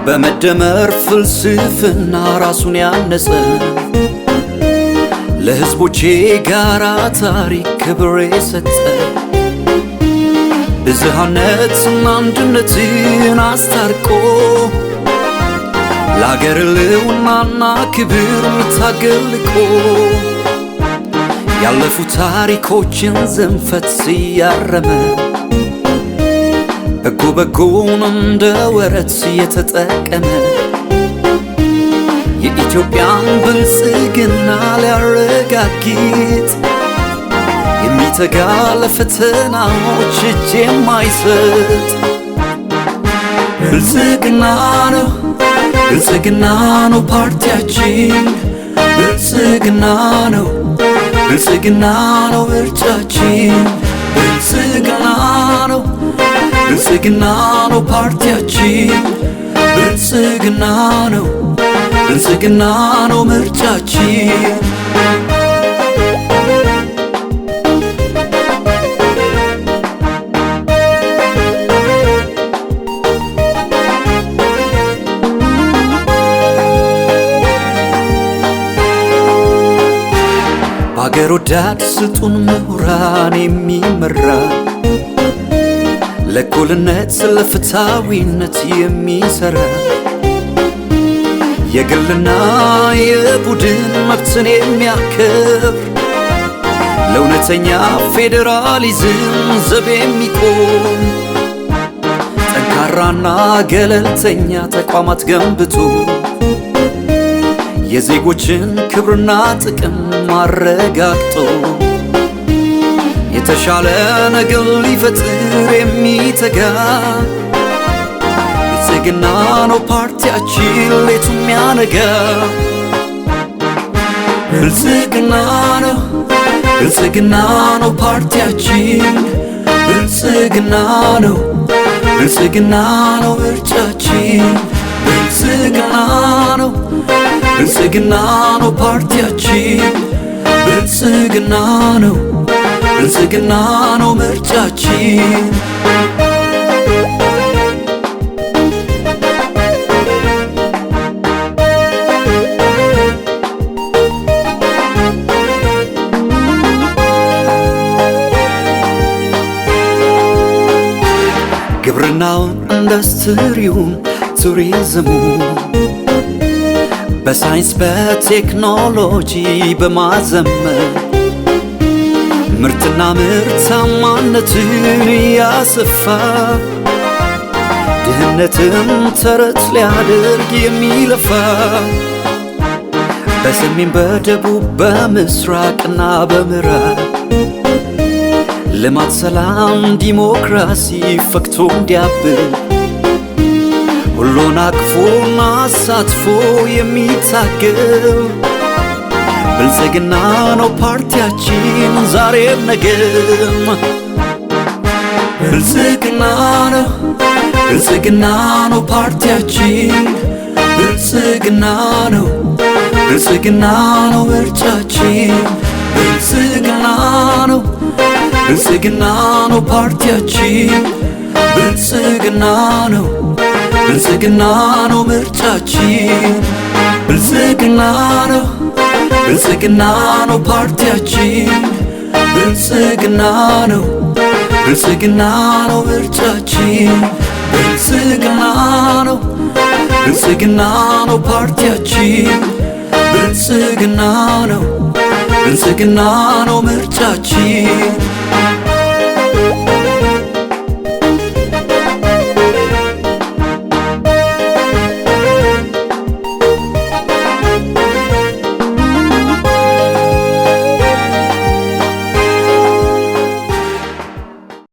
በመደመር ፍልስፍና ራሱን ያነጸ ለሕዝቦቼ ጋራ ታሪክ ክብር የሰጠ ብዝሃነትና አንድነትን አስታርቆ ለአገር ሕልውናና ክብር የሚታገል ልቆ ያለፉ ታሪኮችን ዘንፈት ሲያረመ በጎ በጎን እንደ ወረት የተጠቀመ የኢትዮጵያን ብልጽግና ሊያረጋግጥ የሚተጋ ለፈተናዎች እጅ የማይሰጥ ብልጽግና ነው ብልጽግና ነው ፓርቲያችን ብልጽግና ነው ብልጽግና ነው ምርጫችን ብልጽግና ነው ብልጽግና ነው ፓርቲያችን ብልጽግና ነው ብልጽግና ነው ምርጫችን በአገር ወዳድ ስልጡን ምሁራን የሚመራ ለእኩልነት ለፍትሃዊነት የሚሰራ የግልና የቡድን መብትን የሚያከብር ለእውነተኛ ፌዴራሊዝም ዘብ የሚቆም ጠንካራና ገለልተኛ ተቋማት ገንብቶ የዜጎችን ክብርና ጥቅም ማረጋግጦ የተሻለ ነገር ሊፈጥር የሚተጋ ብልጽግና ነው ፓርቲያችን ሌቱ የሚያነጋ ብልጽግና ነው ብልጽግና ነው ፓርቲያችን ብልጽግና ነው ብልጽግና ነው ምርጫችን ብልጽግና ነው ብልጽግና ነው ፓርቲያችን ብልጽግና ነው ብልጽግና ነው ምርጫችን ግብርናውን ኢንዱስትሪውን ቱሪዝሙን በሳይንስ በቴክኖሎጂ በማዘመን ምርትና ምርታማነትን ያሰፋ ድህነትን ተረት ሊያደርግ የሚለፋ በሰሜን በደቡብ በምስራቅና በምዕራብ ልማት ሰላም ዲሞክራሲ ፈክቶ እንዲያብብ ሁሉን አቅፎና አሳትፎ የሚታገል ብልጽግና ነው ፓርቲያችን ዛሬም ነገም ብልጽግና ነው ብልጽግና ነው ፓርቲያችን ብልጽግና ነው ብልጽግና ነው ምርጫችን ብልጽግና ነው ብልጽግና ነው ፓርቲያችን ብልጽግና ነው ብልጽግና ነው ምርጫችን ብልጽግና ነው ብልጽግና ነው ፓርቲያችን ብልጽግና ነው ብልጽግና ነው ምርጫችን ብልጽግና ነው ብልጽግና ነው ፓርቲያችን ብልጽግና ነው ብልጽግና ነው ምርጫችን